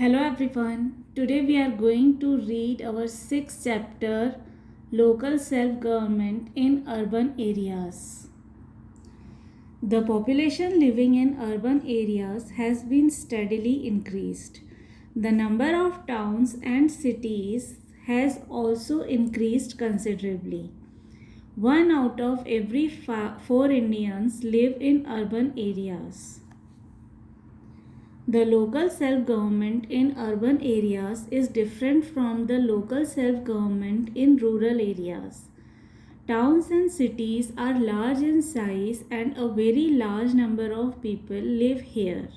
Hello everyone. Today we are going to read our sixth chapter, Local Self-Government in Urban Areas. The population living in urban areas has been steadily increased. The number of towns and cities has also increased considerably. One out of every four Indians live in urban areas. The local self-government in urban areas is different from the local self-government in rural areas. Towns and cities are large in size and a very large number of people live here.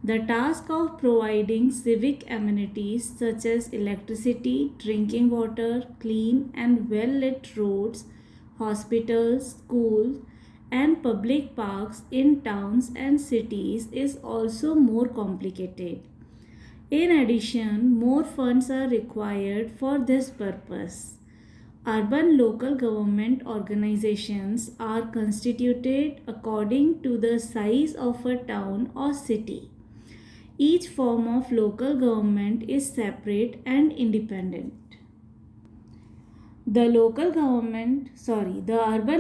The task of providing civic amenities such as electricity, drinking water, clean and well-lit roads, hospitals, schools, and public parks in towns and cities is also more complicated. In addition, more funds are required for this purpose. Urban local government organizations are constituted according to the size of a town or city. Each form of local government is separate and independent. The urban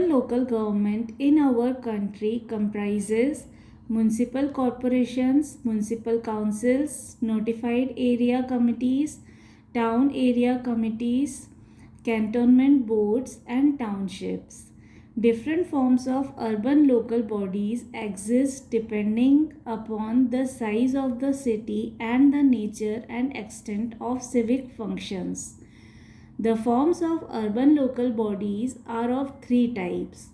local government in our country comprises municipal corporations, municipal councils, notified area committees, town area committees, cantonment boards, and townships. Different forms of urban local bodies exist depending upon the size of the city and the nature and extent of civic functions. The forms of urban local bodies are of three types: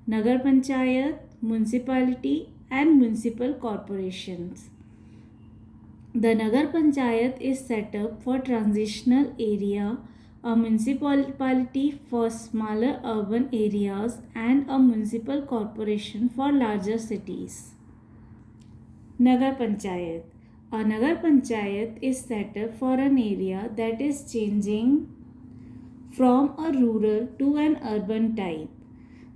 Nagar Panchayat, municipality, and municipal corporations. The Nagar Panchayat is set up for transitional area, a municipality for smaller urban areas, and a municipal corporation for larger cities. Nagar Panchayat. A Nagar Panchayat is set up for an area that is changing from a rural to an urban type.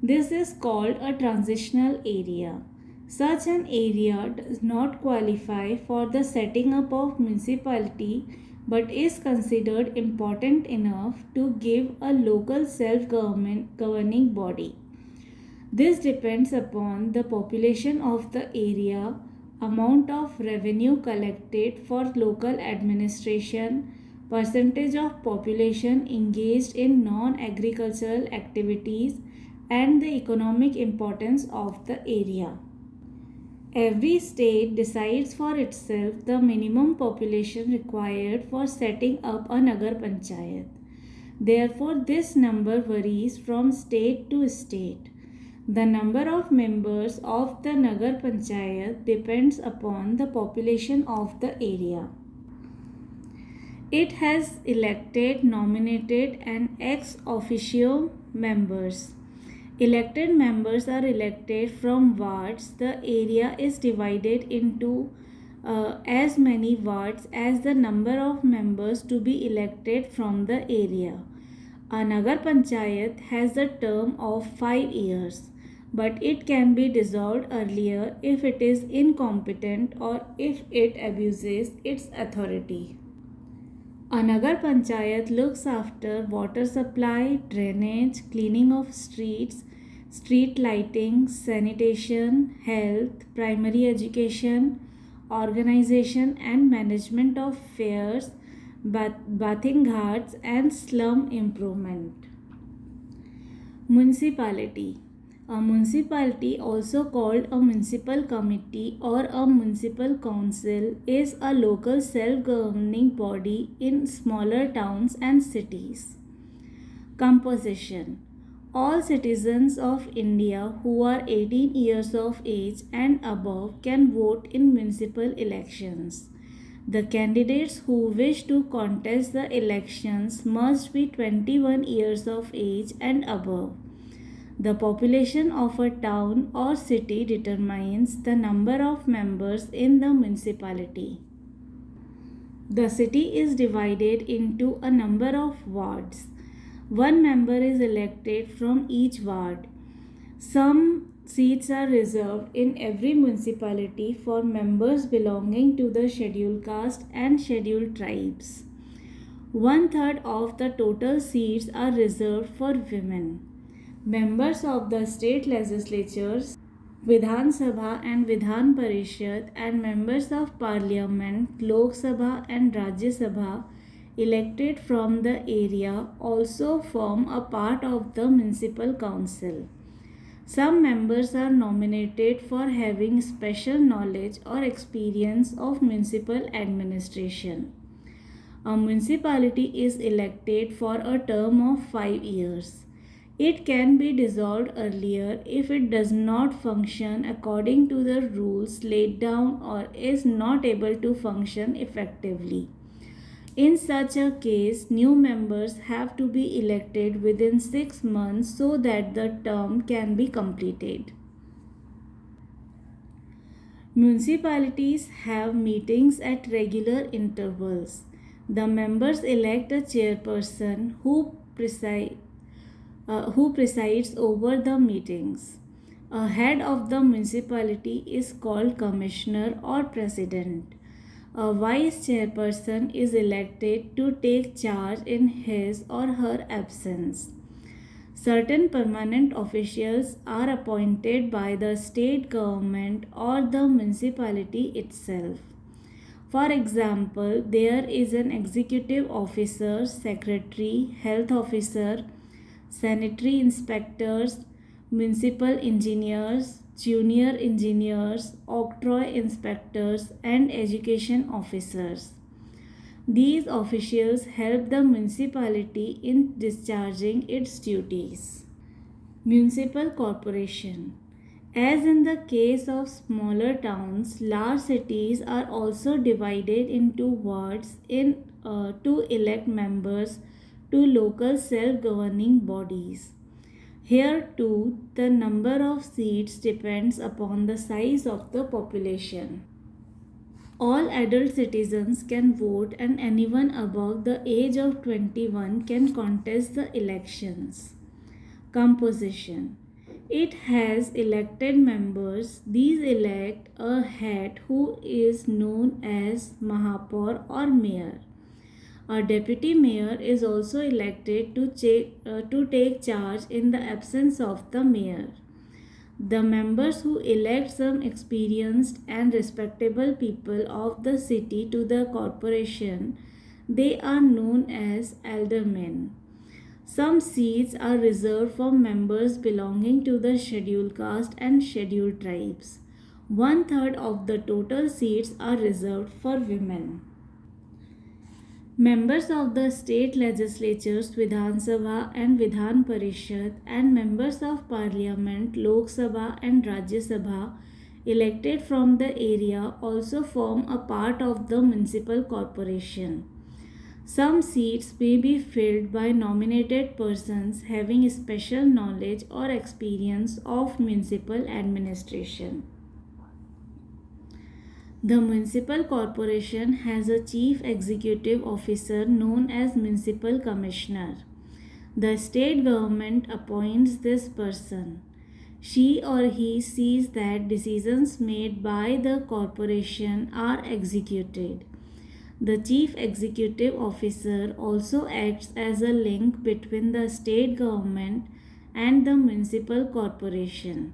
This is called a transitional area. Such an area does not qualify for the setting up of municipality but is considered important enough to give a local self-government governing body. This depends upon the population of the area, amount of revenue collected for local administration, percentage of population engaged in non-agricultural activities, and the economic importance of the area. Every state decides for itself the minimum population required for setting up a Nagar Panchayat. Therefore, this number varies from state to state. The number of members of the Nagar Panchayat depends upon the population of the area. It has elected, nominated, and ex officio members. Elected members are elected from wards. The area is divided into as many wards as the number of members to be elected from the area. A Nagar Panchayat has a term of 5 years, but it can be dissolved earlier if it is incompetent or if it abuses its authority. A Nagar Panchayat looks after water supply, drainage, cleaning of streets, street lighting, sanitation, health, primary education, organization and management of fairs, bathing ghats, and slum improvement. Municipality. A municipality, also called a municipal committee or a municipal council, is a local self-governing body in smaller towns and cities. Composition. All citizens of India who are 18 years of age and above can vote in municipal elections. The candidates who wish to contest the elections must be 21 years of age and above. The population of a town or city determines the number of members in the municipality. The city is divided into a number of wards. One member is elected from each ward. Some seats are reserved in every municipality for members belonging to the scheduled caste and scheduled tribes. One third of the total seats are reserved for women. Members of the state legislatures, Vidhan Sabha and Vidhan Parishad, and members of parliament, Lok Sabha and Rajya Sabha, elected from the area, also form a part of the municipal council. Some members are nominated for having special knowledge or experience of municipal administration. A municipality is elected for a term of 5 years. It can be dissolved earlier if it does not function according to the rules laid down or is not able to function effectively. In such a case, new members have to be elected within 6 months so that the term can be completed. Municipalities have meetings at regular intervals. The members elect a chairperson who presides over the meetings. A head of the municipality is called commissioner or president. A vice chairperson is elected to take charge in his or her absence. Certain permanent officials are appointed by the state government or the municipality itself. For example, there is an executive officer, secretary, health officer, sanitary inspectors, municipal engineers, junior engineers, octroi inspectors, and education officers. These officials help the municipality in discharging its duties. Municipal corporation. As in the case of smaller towns, large cities are also divided into wards to elect members to local self-governing bodies. Here too, the number of seats depends upon the size of the population. All adult citizens can vote and anyone above the age of 21 can contest the elections. Composition. It has elected members. These elect a head who is known as Mahapaur or Mayor. A deputy mayor is also elected to take charge in the absence of the mayor. The members who elect some experienced and respectable people of the city to the corporation, they are known as aldermen. Some seats are reserved for members belonging to the scheduled caste and scheduled tribes. One third of the total seats are reserved for women. Members of the state legislatures, Vidhan Sabha and Vidhan Parishad, and members of parliament, Lok Sabha and Rajya Sabha, elected from the area, also form a part of the municipal corporation. Some seats may be filled by nominated persons having special knowledge or experience of municipal administration. The municipal corporation has a chief executive officer known as municipal commissioner. The state government appoints this person. She or he sees that decisions made by the corporation are executed. The chief executive officer also acts as a link between the state government and the municipal corporation.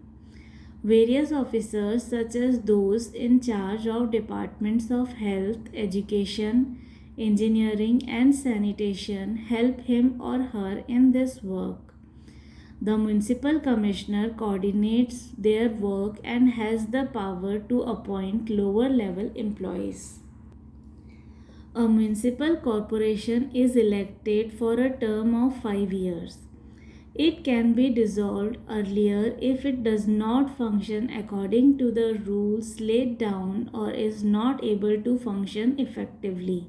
Various officers, such as those in charge of departments of health, education, engineering, and sanitation, help him or her in this work. The municipal commissioner coordinates their work and has the power to appoint lower level employees. A municipal corporation is elected for a term of 5 years. It can be dissolved earlier if it does not function according to the rules laid down or is not able to function effectively.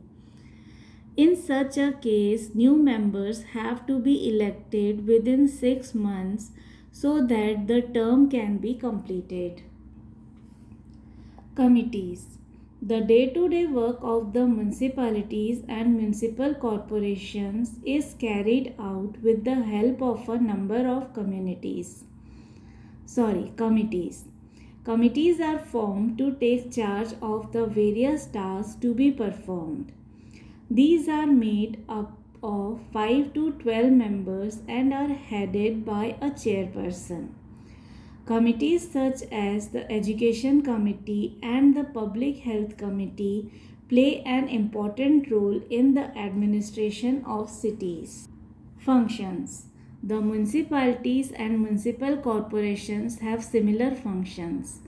In such a case, new members have to be elected within 6 months so that the term can be completed. Committees. The day-to-day work of the municipalities and municipal corporations is carried out with the help of a number of committees. Committees. Committees are formed to take charge of the various tasks to be performed. These are made up of 5 to 12 members and are headed by a chairperson. Committees such as the Education Committee and the Public Health Committee play an important role in the administration of cities. Functions. The municipalities and municipal corporations have similar functions.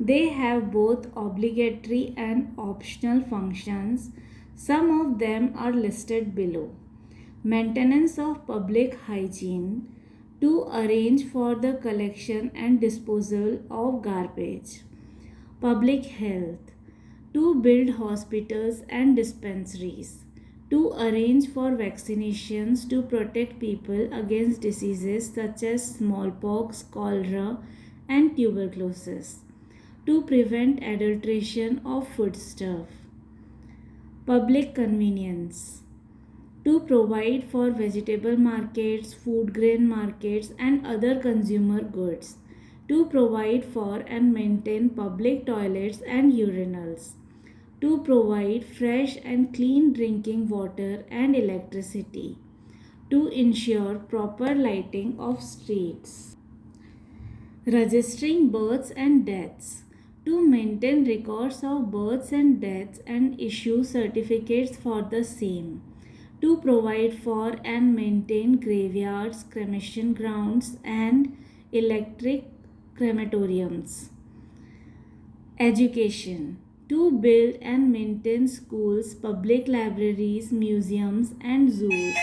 They have both obligatory and optional functions. Some of them are listed below. Maintenance of public hygiene, to arrange for the collection and disposal of garbage. Public health, to build hospitals and dispensaries, to arrange for vaccinations to protect people against diseases such as smallpox, cholera, and tuberculosis, to prevent adulteration of foodstuff. Public convenience, to provide for vegetable markets, food grain markets, and other consumer goods, to provide for and maintain public toilets and urinals, to provide fresh and clean drinking water and electricity, to ensure proper lighting of streets. Registering births and deaths, to maintain records of births and deaths and issue certificates for the same, to provide for and maintain graveyards, cremation grounds, and electric crematoriums. Education, to build and maintain schools, public libraries, museums, and zoos.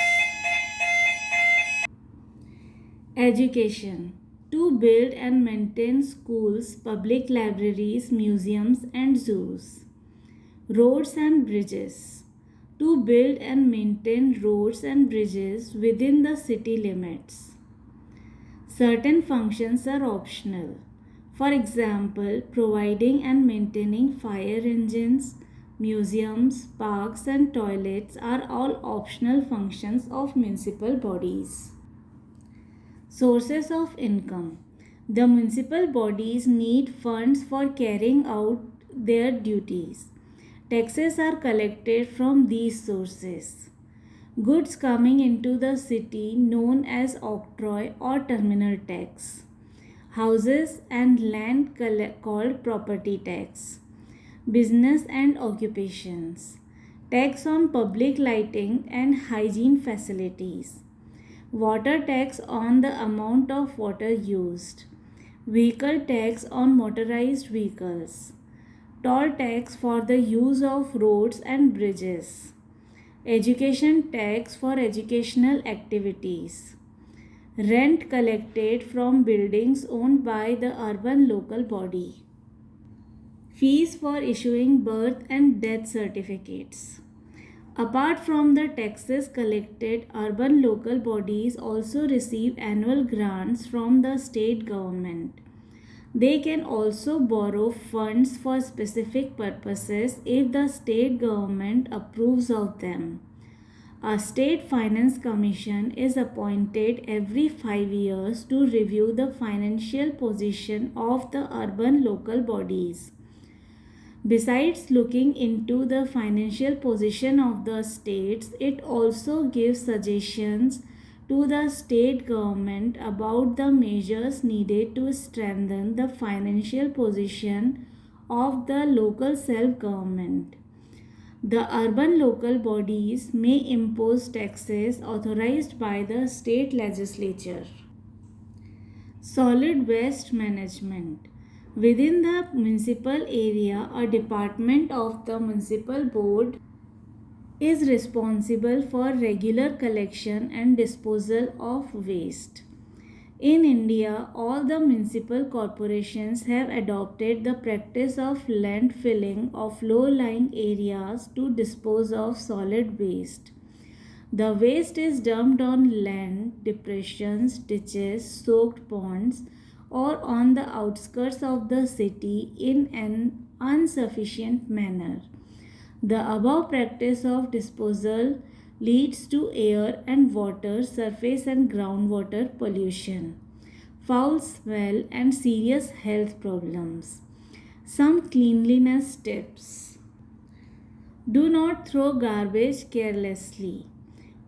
Education, to build and maintain schools, public libraries, museums, and zoos. Roads and bridges, to build and maintain roads and bridges within the city limits. Certain functions are optional. For example, providing and maintaining fire engines, museums, parks, and toilets are all optional functions of municipal bodies. Sources of income. The municipal bodies need funds for carrying out their duties. Taxes are collected from these sources. Goods coming into the city known as octroi or terminal tax. Houses and land called property tax. Business and occupations. Tax on public lighting and hygiene facilities. Water tax on the amount of water used. Vehicle tax on motorized vehicles. Toll tax for the use of roads and bridges. Education tax for educational activities. Rent collected from buildings owned by the urban local body. Fees for issuing birth and death certificates. Apart from the taxes collected, urban local bodies also receive annual grants from the state government. They can also borrow funds for specific purposes if the state government approves of them. A state finance commission is appointed every 5 years to review the financial position of the urban local bodies. Besides looking into the financial position of the states, it also gives suggestions to the state government about the measures needed to strengthen the financial position of the local self-government. The urban local bodies may impose taxes authorized by the state legislature. Solid waste management. Within the municipal area, a department of the municipal board is responsible for regular collection and disposal of waste. In India, all the municipal corporations have adopted the practice of landfilling of low-lying areas to dispose of solid waste. The waste is dumped on land, depressions, ditches, soaked ponds, or on the outskirts of the city in an insufficient manner. The above practice of disposal leads to air and water, surface and groundwater pollution. foul smell, and serious health problems. Some cleanliness tips. Do not throw garbage carelessly.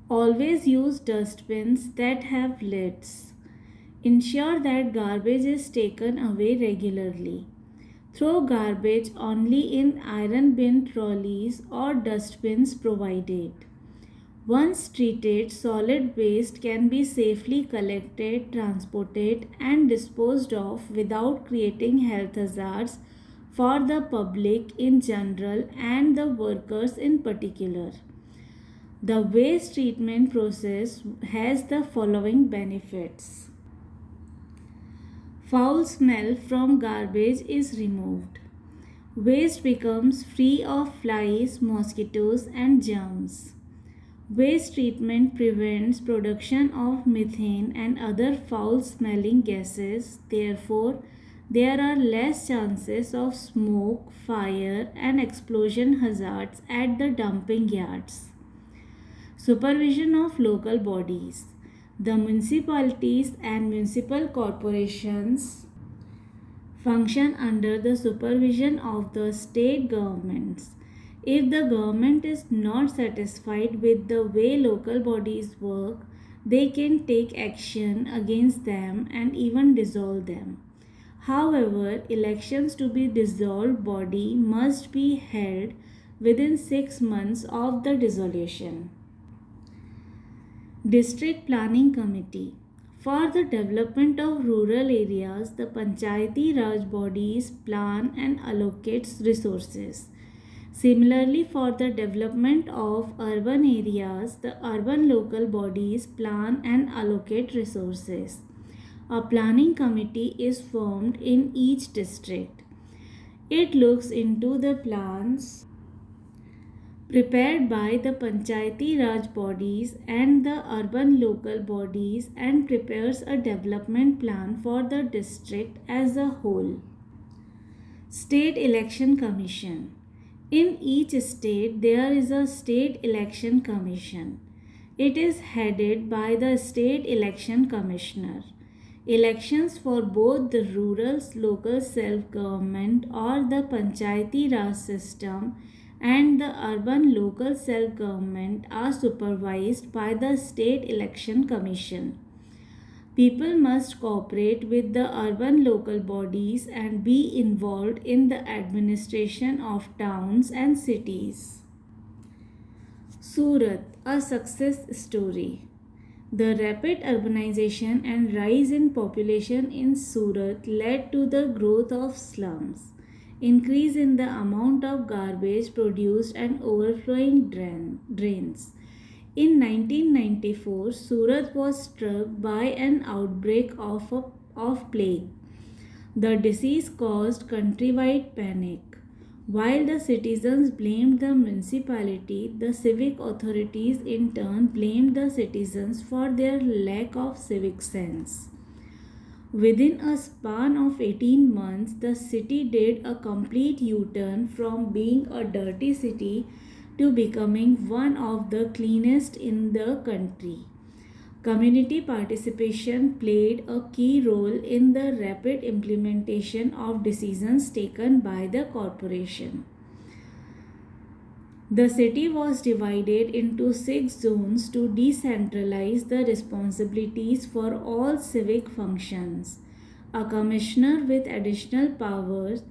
Always use dustbins that have lids. Ensure that garbage is taken away regularly. Throw garbage only in iron bin trolleys or dustbins provided. Once treated, solid waste can be safely collected, transported, and disposed of without creating health hazards for the public in general and the workers in particular. The waste treatment process has the following benefits. Foul smell from garbage is removed. Waste becomes free of flies, mosquitoes, and germs. Waste treatment prevents production of methane and other foul smelling gases. Therefore, there are less chances of smoke, fire, and explosion hazards at the dumping yards. Supervision of local bodies. The municipalities and municipal corporations function under the supervision of the state governments. If the government is not satisfied with the way local bodies work, they can take action against them and even dissolve them. However, elections to be dissolved body must be held within 6 months of the dissolution. District Planning Committee. For the development of rural areas, the Panchayati Raj bodies plan and allocates resources. Similarly, for the development of urban areas, the urban local bodies plan and allocate resources. A planning committee is formed in each district. It looks into the plans prepared by the Panchayati Raj bodies and the urban local bodies and prepares a development plan for the district as a whole. State Election Commission. In each state, there is a State Election Commission. It is headed by the State Election Commissioner. Elections for both the rural local self-government or the Panchayati Raj system and the urban local self-government are supervised by the State Election Commission. People must cooperate with the urban local bodies and be involved in the administration of towns and cities. Surat, a success story. The rapid urbanization and rise in population in Surat led to the growth of slums, increase in the amount of garbage produced and overflowing drains. In 1994, Surat was struck by an outbreak of plague. The disease caused countrywide panic. While the citizens blamed the municipality, the civic authorities in turn blamed the citizens for their lack of civic sense. Within a span of 18 months, the city did a complete U-turn from being a dirty city to becoming one of the cleanest in the country. Community participation played a key role in the rapid implementation of decisions taken by the corporation. The city was divided into 6 zones to decentralize the responsibilities for all civic functions. A commissioner with additional powers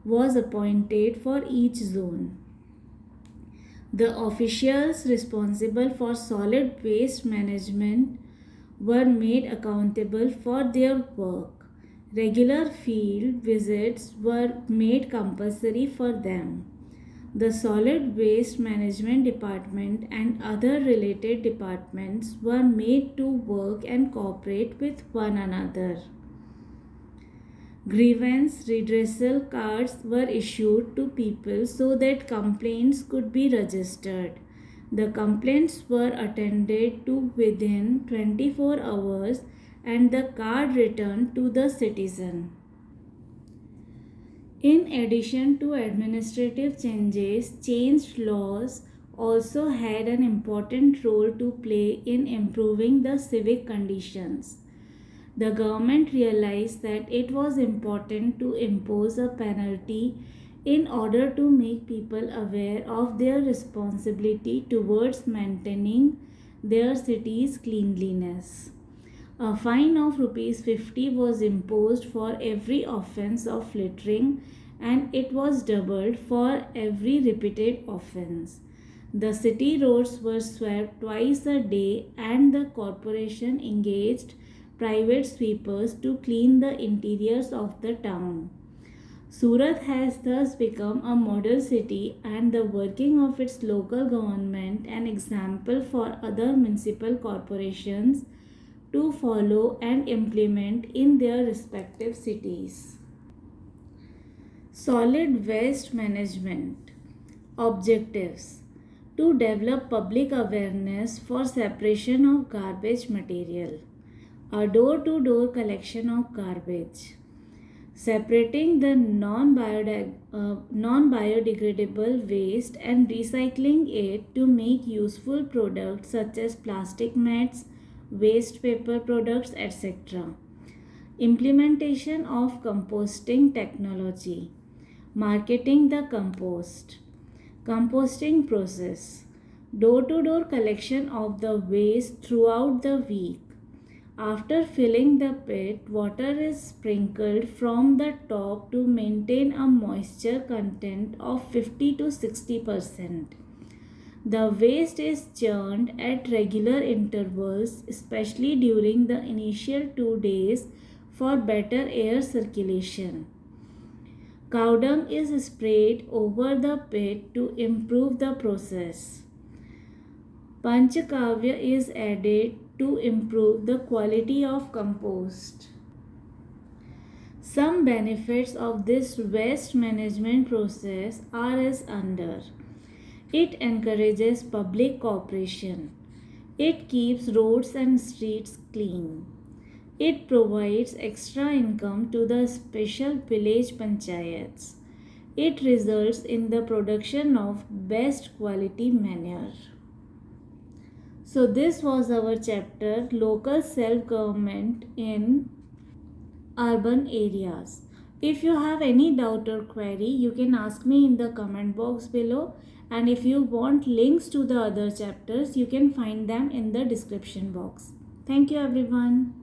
was appointed for each zone. The officials responsible for solid waste management were made accountable for their work. Regular field visits were made compulsory for them. The Solid Waste Management Department and other related departments were made to work and cooperate with one another. Grievance redressal cards were issued to people so that complaints could be registered. The complaints were attended to within 24 hours and the card returned to the citizen. In addition to administrative changes, changed laws also had an important role to play in improving the civic conditions. The government realized that it was important to impose a penalty in order to make people aware of their responsibility towards maintaining their city's cleanliness. A fine of rupees 50 was imposed for every offense of littering, and it was doubled for every repeated offense. The city roads were swept twice a day, and the corporation engaged private sweepers to clean the interiors of the town. Surat has thus become a model city and the working of its local government an example for other municipal corporations to follow and implement in their respective cities. Solid waste management objectives to develop public awareness for separation of garbage material, a door to door collection of garbage, separating the non-biodegradable waste and recycling it to make useful products such as plastic mats, waste paper products, etc. Implementation of composting technology, marketing the compost, composting process, door to door collection of the waste throughout the week. After filling the pit, water is sprinkled from the top to maintain a moisture content of 50 to 60%. The waste is churned at regular intervals, especially during the initial 2 days for better air circulation. Cow dung is sprayed over the pit to improve the process. Panchakavya is added to improve the quality of compost. Some benefits of this waste management process are as under. It encourages public cooperation. It keeps roads and streets clean. It provides extra income to the special village panchayats. It results in the production of best quality manure. So this was our chapter local self-government in urban areas. If you have any doubt or query, you can ask me in the comment box below, and if you want links to the other chapters, you can find them in the description box. Thank you everyone.